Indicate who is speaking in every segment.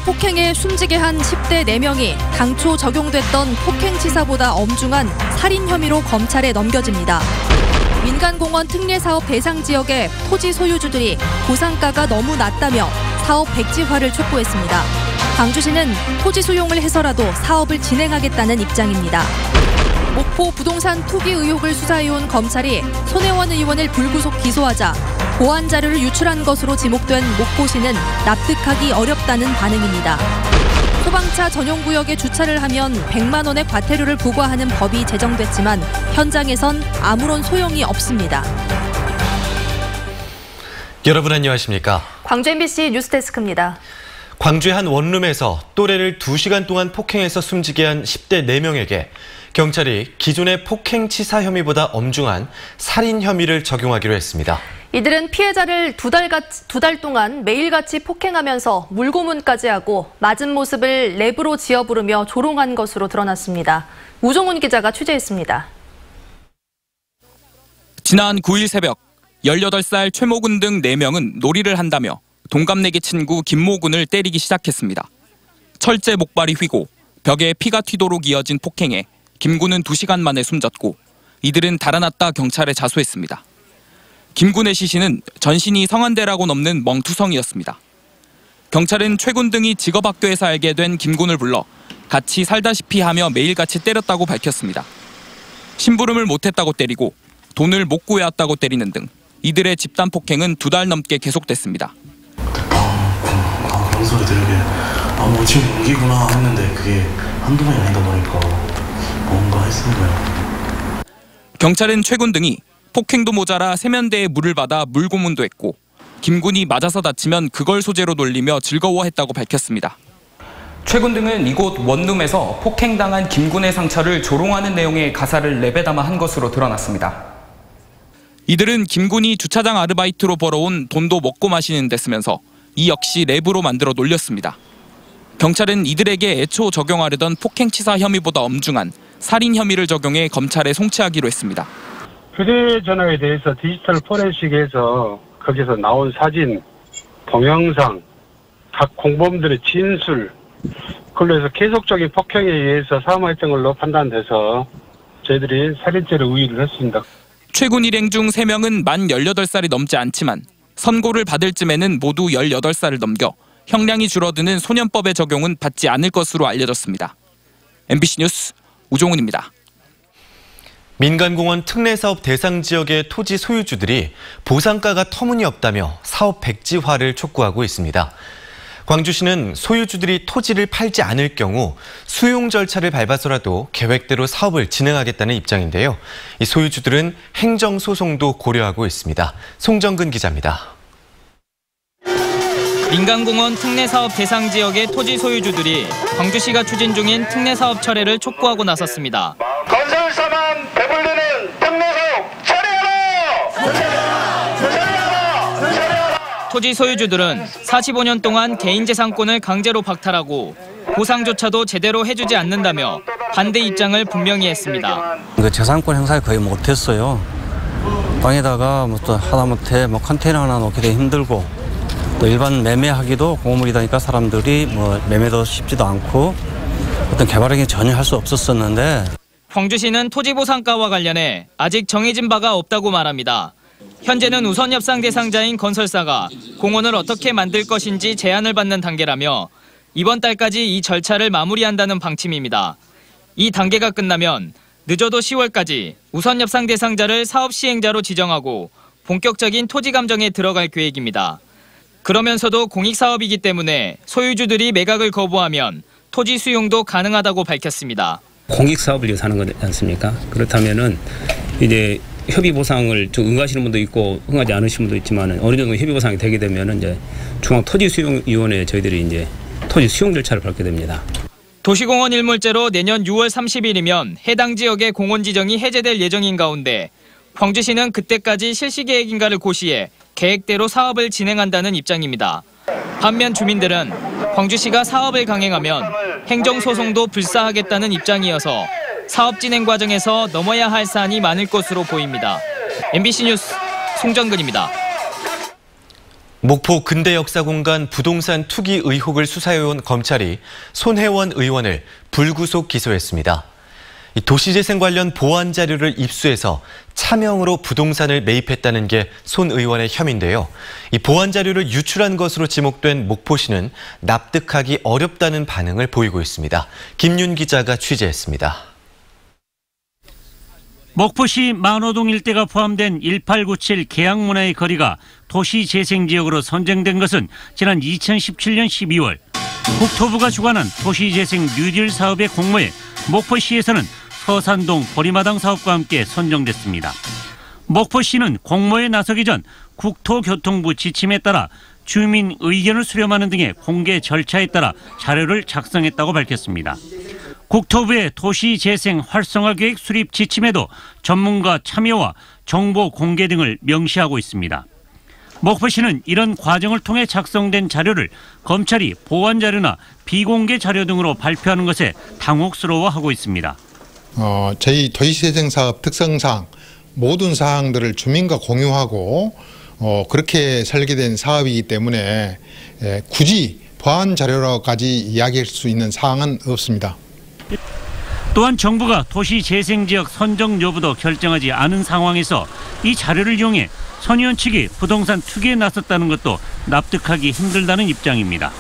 Speaker 1: 폭행에 숨지게 한 10대 4명이 당초 적용됐던 폭행치사보다 엄중한 살인 혐의로 검찰에 넘겨집니다. 민간공원 특례사업 대상 지역의 토지 소유주들이 보상가가 너무 낮다며 사업 백지화를 촉구했습니다. 광주시는 토지 수용을 해서라도 사업을 진행하겠다는 입장입니다. 목포 부동산 투기 의혹을 수사해온 검찰이 손혜원 의원을 불구속 기소하자 보안 자료를 유출한 것으로 지목된 목포시는 납득하기 어렵다는 반응입니다. 소방차 전용 구역에 주차를 하면 100만 원의 과태료를 부과하는 법이 제정됐지만 현장에선 아무런 소용이 없습니다.
Speaker 2: 여러분 안녕하십니까?
Speaker 1: 광주 MBC 뉴스데스크입니다.
Speaker 2: 광주의 한 원룸에서 또래를 2시간 동안 폭행해서 숨지게 한 10대 4명에게 경찰이 기존의 폭행치사 혐의보다 엄중한 살인 혐의를 적용하기로 했습니다.
Speaker 1: 이들은 피해자를 두 달 동안 매일같이 폭행하면서 물고문까지 하고 맞은 모습을 랩으로 지어 부르며 조롱한 것으로 드러났습니다. 우종훈 기자가 취재했습니다.
Speaker 3: 지난 9일 새벽 18살 최모군 등 4명은 놀이를 한다며 동갑내기 친구 김모군을 때리기 시작했습니다. 철제 목발이 휘고 벽에 피가 튀도록 이어진 폭행에 김군은 2시간 만에 숨졌고 이들은 달아났다 경찰에 자수했습니다. 김군의 시신은 전신이 성한대라고 넘는 멍투성이었습니다. 경찰은 최군 등이 직업학교에서 알게 된 김군을 불러 같이 살다시피 하며 매일같이 때렸다고 밝혔습니다. 심부름을 못했다고 때리고 돈을 못 구해왔다고 때리는 등 이들의 집단 폭행은 2달 넘게 계속됐습니다.
Speaker 4: 그런 소리 들으게 지금 무기구나 했는데 그게 한두 번이 아니다 보니까 뭔가 했던 거예요.
Speaker 3: 경찰은 최군 등이 폭행도 모자라 세면대에 물을 받아 물고문도 했고 김군이 맞아서 다치면 그걸 소재로 놀리며 즐거워했다고 밝혔습니다. 최군 등은 이곳 원룸에서 폭행당한 김군의 상처를 조롱하는 내용의 가사를 랩에 담아 한 것으로 드러났습니다. 이들은 김군이 주차장 아르바이트로 벌어온 돈도 먹고 마시는 데 쓰면서 이 역시 랩으로 만들어 놀렸습니다. 경찰은 이들에게 애초 적용하려던 폭행치사 혐의보다 엄중한 살인 혐의를 적용해 검찰에 송치하기로 했습니다.
Speaker 5: 휴대전화에 대해서 디지털 포렌식에서 거기서 나온 사진, 동영상, 각 공범들의 진술, 그걸로 해서 계속적인 폭행에 의해서 사망했던 걸로 판단돼서 저희들이 살인죄를 의의를 했습니다.
Speaker 3: 최군 일행 중 3명은 만 18살이 넘지 않지만 선고를 받을 쯤에는 모두 18살을 넘겨 형량이 줄어드는 소년법의 적용은 받지 않을 것으로 알려졌습니다. MBC 뉴스 우종훈입니다.
Speaker 2: 민간공원 특례사업 대상 지역의 토지 소유주들이 보상가가 터무니없다며 사업 백지화를 촉구하고 있습니다. 광주시는 소유주들이 토지를 팔지 않을 경우 수용 절차를 밟아서라도 계획대로 사업을 진행하겠다는 입장인데요. 이 소유주들은 행정소송도 고려하고 있습니다. 송정근 기자입니다.
Speaker 6: 민간공원 특례사업 대상 지역의 토지 소유주들이 광주시가 추진 중인 특례사업 철회를 촉구하고 나섰습니다.
Speaker 7: 건설사만 배불리는 특례사업 철회하라! 철회하라!
Speaker 6: 토지 소유주들은 45년 동안 개인재산권을 강제로 박탈하고 보상조차도 제대로 해주지 않는다며 반대 입장을 분명히 했습니다.
Speaker 8: 재산권 행사를 거의 못했어요. 땅에다가 또 하다못해 컨테이너 하나 놓기도 힘들고 또 일반 매매하기도 공물이다니까 사람들이 매매도 쉽지도 않고 어떤 개발행위 전혀 할 수 없었었는데
Speaker 6: 광주시는 토지보상가와 관련해 아직 정해진 바가 없다고 말합니다. 현재는 우선 협상 대상자인 건설사가 공원을 어떻게 만들 것인지 제안을 받는 단계라며 이번 달까지 이 절차를 마무리한다는 방침입니다. 이 단계가 끝나면 늦어도 10월까지 우선 협상 대상자를 사업 시행자로 지정하고 본격적인 토지 감정에 들어갈 계획입니다. 그러면서도 공익사업이기 때문에 소유주들이 매각을 거부하면 토지 수용도 가능하다고 밝혔습니다.
Speaker 9: 공익사업을 위해서 하는 거지 않습니까? 그렇다면은 이제 협의보상을 좀 응하시는 분도 있고 응하지 않으시는 분도 있지만 어느 정도 협의보상이 되게 되면은 이제 중앙토지수용위원회에 저희들이 이제 토지 수용 절차를 밟게 됩니다.
Speaker 6: 도시공원 일몰제로 내년 6월 30일이면 해당 지역의 공원 지정이 해제될 예정인 가운데 광주시는 그때까지 실시 계획인가를 고시해 계획대로 사업을 진행한다는 입장입니다. 반면 주민들은 광주시가 사업을 강행하면 행정소송도 불사하겠다는 입장이어서 사업 진행 과정에서 넘어야 할 사안이 많을 것으로 보입니다. MBC 뉴스 송정근입니다.
Speaker 2: 목포 근대역사공간 부동산 투기 의혹을 수사해온 검찰이 손혜원 의원을 불구속 기소했습니다. 도시재생 관련 보완 자료를 입수해서 차명으로 부동산을 매입했다는 게 손 의원의 혐의인데요. 이 보완 자료를 유출한 것으로 지목된 목포시는 납득하기 어렵다는 반응을 보이고 있습니다. 김윤 기자가 취재했습니다.
Speaker 10: 목포시 만호동 일대가 포함된 1897 계양문화의 거리가 도시재생지역으로 선정된 것은 지난 2017년 12월 국토부가 주관한 도시재생 뉴딜 사업의 공모에 목포시에서는 서산동 보리마당 사업과 함께 선정됐습니다. 목포시는 공모에 나서기 전 국토교통부 지침에 따라 주민 의견을 수렴하는 등의 공개 절차에 따라 자료를 작성했다고 밝혔습니다. 국토부의 도시재생 활성화 계획 수립 지침에도 전문가 참여와 정보 공개 등을 명시하고 있습니다. 목포시는 이런 과정을 통해 작성된 자료를 검찰이 보완 자료나 비공개 자료 등으로 발표하는 것에 당혹스러워하고 있습니다.
Speaker 11: 저희 도시재생 사업 특성상 모든 사항들을 주민과 공유하고 그렇게 설계된 사업이기 때문에 굳이 보완 자료로까지 이야기할 수 있는 사항은 없습니다.
Speaker 10: 또한 정부가 도시재생지역 선정 여부도 결정하지 않은 상황에서 이 자료를 이용해 손 의원 측이 부동산 투기에 나섰다는 것도 납득하기 힘들다는 입장입니다.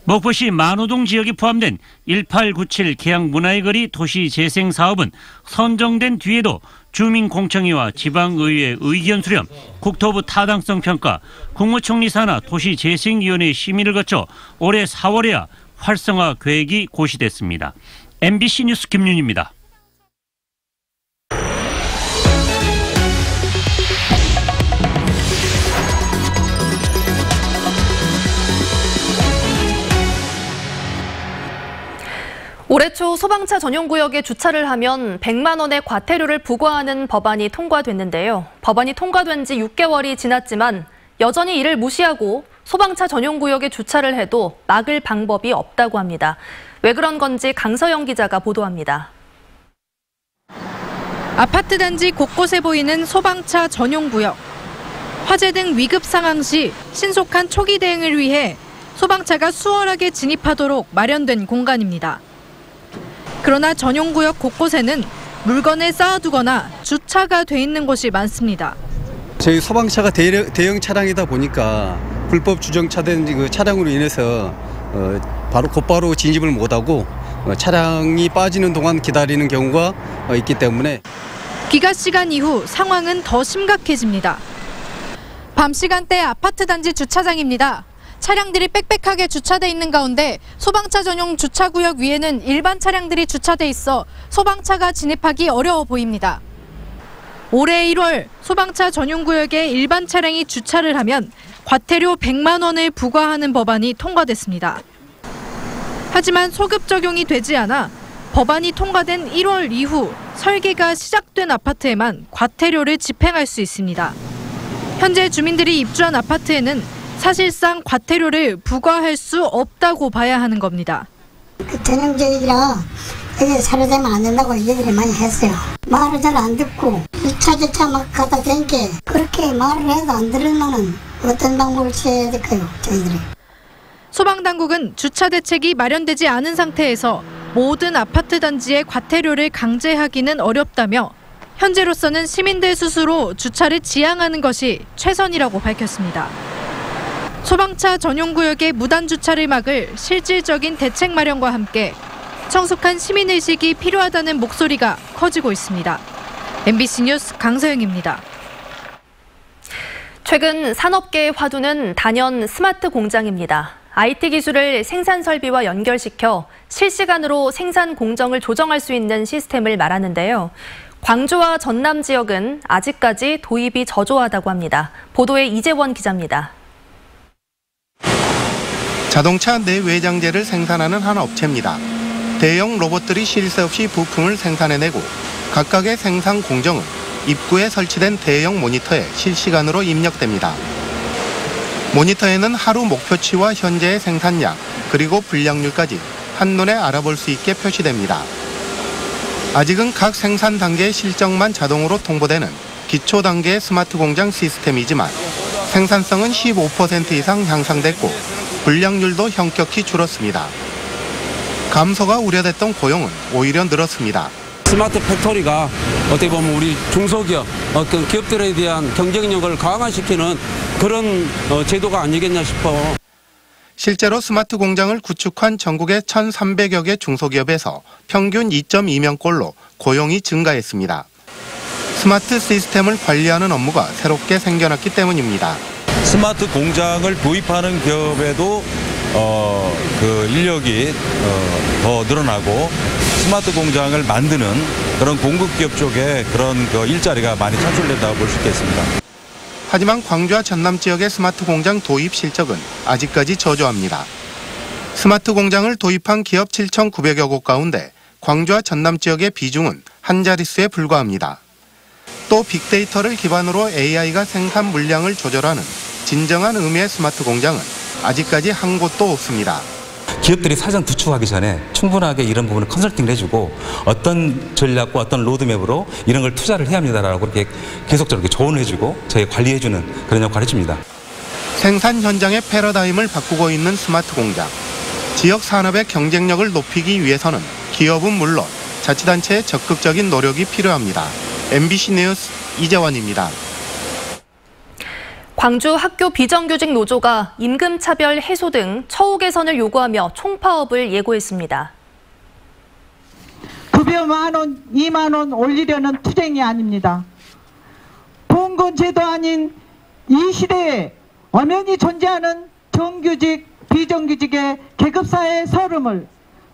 Speaker 10: 목포시 만호동 지역이 포함된 1897 계양문화의 거리 도시재생 사업은 선정된 뒤에도 주민공청회와 지방의회 의견 수렴, 국토부 타당성 평가, 국무총리 산하 도시재생위원회 심의를 거쳐 올해 4월에야 활성화 계획이 고시됐습니다. MBC 뉴스 김윤입니다.
Speaker 1: 올해 초 소방차 전용구역에 주차를 하면 100만 원의 과태료를 부과하는 법안이 통과됐는데요. 법안이 통과된 지 6개월이 지났지만 여전히 이를 무시하고 소방차 전용구역에 주차를 해도 막을 방법이 없다고 합니다. 왜 그런 건지 강서영 기자가 보도합니다. 아파트 단지 곳곳에 보이는 소방차 전용구역. 화재 등 위급 상황 시 신속한 초기 대응을 위해 소방차가 수월하게 진입하도록 마련된 공간입니다. 그러나 전용구역 곳곳에는 물건을 쌓아두거나 주차가 돼 있는 곳이 많습니다.
Speaker 12: 저희 소방차가 대형 차량이다 보니까 불법 주정차된 그 차량으로 인해서 곧바로 진입을 못하고 차량이 빠지는 동안 기다리는 경우가 있기 때문에
Speaker 1: 귀가 시간 이후 상황은 더 심각해집니다. 밤 시간대 아파트 단지 주차장입니다. 차량들이 빽빽하게 주차돼 있는 가운데 소방차 전용 주차구역 위에는 일반 차량들이 주차돼 있어 소방차가 진입하기 어려워 보입니다. 올해 1월 소방차 전용구역에 일반 차량이 주차를 하면 과태료 100만 원을 부과하는 법안이 통과됐습니다. 하지만 소급 적용이 되지 않아 법안이 통과된 1월 이후 설계가 시작된 아파트에만 과태료를 집행할 수 있습니다. 현재 주민들이 입주한 아파트에는 사실상 과태료를 부과할 수 없다고 봐야 하는 겁니다.
Speaker 13: 전용지역이라 여기 사료되면 안 된다고 얘기를 많이 했어요. 말을 잘 안 듣고 주차 막 갖다 댄게 그렇게 말을 해도 안 들으면은 어떤 방법을 취해야 될까요, 저희들이?
Speaker 1: 소방당국은 주차 대책이 마련되지 않은 상태에서 모든 아파트 단지에 과태료를 강제하기는 어렵다며 현재로서는 시민들 스스로 주차를 지향하는 것이 최선이라고 밝혔습니다. 소방차 전용구역의 무단 주차를 막을 실질적인 대책 마련과 함께 성숙한 시민의식이 필요하다는 목소리가 커지고 있습니다. MBC 뉴스 강서영입니다. 최근 산업계의 화두는 단연 스마트 공장입니다. IT 기술을 생산 설비와 연결시켜 실시간으로 생산 공정을 조정할 수 있는 시스템을 말하는데요. 광주와 전남 지역은 아직까지 도입이 저조하다고 합니다. 보도에 이재원 기자입니다.
Speaker 14: 자동차 내외장재를 생산하는 한 업체입니다. 대형 로봇들이 쉴 새 없이 부품을 생산해내고 각각의 생산 공정은 입구에 설치된 대형 모니터에 실시간으로 입력됩니다. 모니터에는 하루 목표치와 현재의 생산량, 그리고 분량률까지 한눈에 알아볼 수 있게 표시됩니다. 아직은 각 생산 단계의 실적만 자동으로 통보되는 기초 단계의 스마트 공장 시스템이지만 생산성은 15% 이상 향상됐고 불량률도 현격히 줄었습니다. 감소가 우려됐던 고용은 오히려 늘었습니다.
Speaker 15: 스마트 팩토리가 어떻게 보면 우리 중소기업, 어떤 기업들에 대한 경쟁력을 강화시키는 그런 제도가 아니겠냐 싶어.
Speaker 14: 실제로 스마트 공장을 구축한 전국의 1,300여 개 중소기업에서 평균 2.2명꼴로 고용이 증가했습니다. 스마트 시스템을 관리하는 업무가 새롭게 생겨났기 때문입니다.
Speaker 16: 스마트 공장을 도입하는 기업에도 그 인력이 더 늘어나고 스마트 공장을 만드는 그런 공급 기업 쪽에 그런 그 일자리가 많이 창출된다고 볼 수 있겠습니다.
Speaker 14: 하지만 광주와 전남 지역의 스마트 공장 도입 실적은 아직까지 저조합니다. 스마트 공장을 도입한 기업 7,900여 곳 가운데 광주와 전남 지역의 비중은 한 자릿수에 불과합니다. 또 빅데이터를 기반으로 AI가 생산 물량을 조절하는 진정한 의미의 스마트 공장은 아직까지 한 곳도 없습니다.
Speaker 17: 기업들이 사전 구축하기 전에 충분하게 이런 부분을 컨설팅을 해주고 어떤 전략과 어떤 로드맵으로 이런 걸 투자를 해야 합니다라고 이렇게 계속적으로 조언을 해주고 저희 관리해주는 그런 역할을 해줍니다.
Speaker 14: 생산 현장의 패러다임을 바꾸고 있는 스마트 공장. 지역 산업의 경쟁력을 높이기 위해서는 기업은 물론 자치단체의 적극적인 노력이 필요합니다. MBC 뉴스 이재원입니다.
Speaker 1: 광주 학교 비정규직 노조가 임금차별 해소 등 처우 개선을 요구하며 총파업을 예고했습니다.
Speaker 18: 급여 10,000원, 20,000원 올리려는 투쟁이 아닙니다. 봉건 제도 아닌 이 시대에 엄연히 존재하는 정규직, 비정규직의 계급사회의 서름을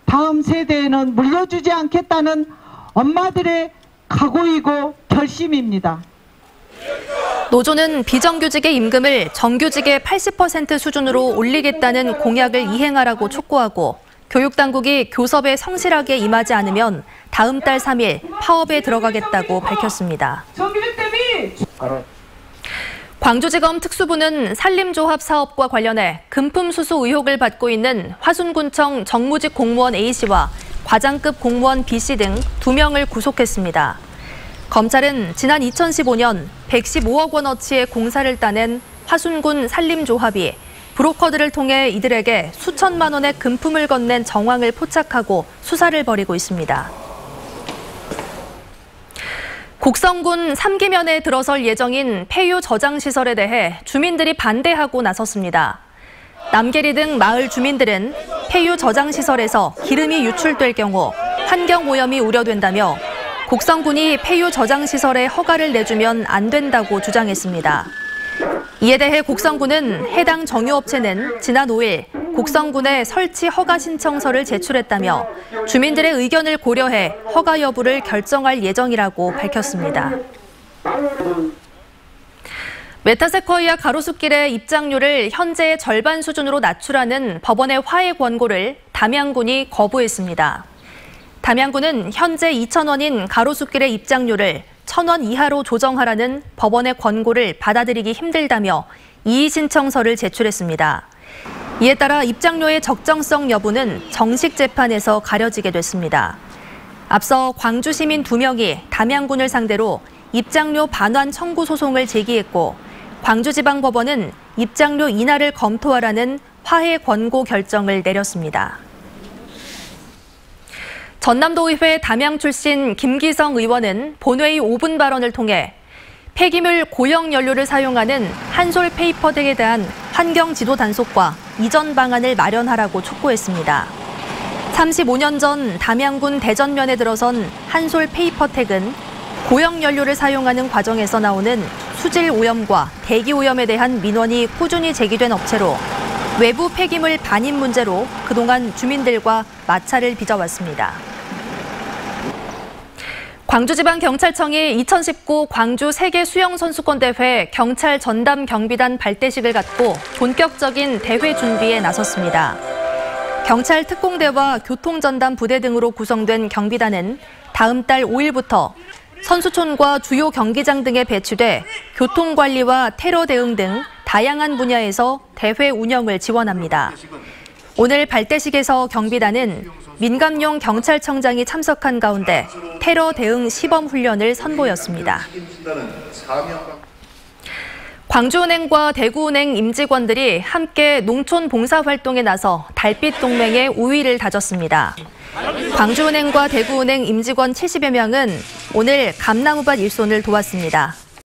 Speaker 18: 다음 세대에는 물려주지 않겠다는 엄마들의 각오이고 결심입니다.
Speaker 1: 노조는 비정규직의 임금을 정규직의 80% 수준으로 올리겠다는 공약을 이행하라고 촉구하고 교육당국이 교섭에 성실하게 임하지 않으면 다음 달 3일 파업에 들어가겠다고 밝혔습니다. 광주지검 특수부는 산림조합 사업과 관련해 금품 수수 의혹을 받고 있는 화순군청 정무직 공무원 A씨와 과장급 공무원 B씨 등 2명을 구속했습니다. 검찰은 지난 2015년 115억 원어치의 공사를 따낸 화순군 산림조합이 브로커들을 통해 이들에게 수천만 원의 금품을 건넨 정황을 포착하고 수사를 벌이고 있습니다. 곡성군 3기면에 들어설 예정인 폐유 저장시설에 대해 주민들이 반대하고 나섰습니다. 남계리 등 마을 주민들은 폐유 저장시설에서 기름이 유출될 경우 환경오염이 우려된다며 곡성군이 폐유 저장시설에 허가를 내주면 안 된다고 주장했습니다. 이에 대해 곡성군은 해당 정유업체는 지난 5일 곡성군에 설치 허가 신청서를 제출했다며 주민들의 의견을 고려해 허가 여부를 결정할 예정이라고 밝혔습니다. 메타세쿼이아 가로수길의 입장료를 현재의 절반 수준으로 낮추라는 법원의 화해 권고를 담양군이 거부했습니다. 담양군은 현재 2,000원인 가로수길의 입장료를 1,000원 이하로 조정하라는 법원의 권고를 받아들이기 힘들다며 이의 신청서를 제출했습니다. 이에 따라 입장료의 적정성 여부는 정식 재판에서 가려지게 됐습니다. 앞서 광주 시민 2명이 담양군을 상대로 입장료 반환 청구 소송을 제기했고 광주지방법원은 입장료 인하를 검토하라는 화해 권고 결정을 내렸습니다. 전남도의회 담양 출신 김기성 의원은 본회의 5분 발언을 통해 폐기물 고형 연료를 사용하는 한솔 페이퍼텍에 대한 환경 지도 단속과 이전 방안을 마련하라고 촉구했습니다. 35년 전 담양군 대전면에 들어선 한솔 페이퍼텍은 고형 연료를 사용하는 과정에서 나오는 수질 오염과 대기 오염에 대한 민원이 꾸준히 제기된 업체로 외부 폐기물 반입 문제로 그동안 주민들과 마찰을 빚어왔습니다. 광주지방경찰청이 2019 광주 세계 수영선수권대회 경찰 전담 경비단 발대식을 갖고 본격적인 대회 준비에 나섰습니다. 경찰 특공대와 교통전담 부대 등으로 구성된 경비단은 다음 달 5일부터 선수촌과 주요 경기장 등에 배치돼 교통관리와 테러 대응 등 다양한 분야에서 대회 운영을 지원합니다. 오늘 발대식에서 경비단은 민감용 경찰청장이 참석한 가운데 테러 대응 시범 훈련을 선보였습니다. 광주은행과 대구은행 임직원들이 함께 농촌 봉사활동에 나서 달빛 동맹의 우위를 다졌습니다. 광주은행과 대구은행 임직원 70여 명은 오늘 감나무밭 일손을 도왔습니다.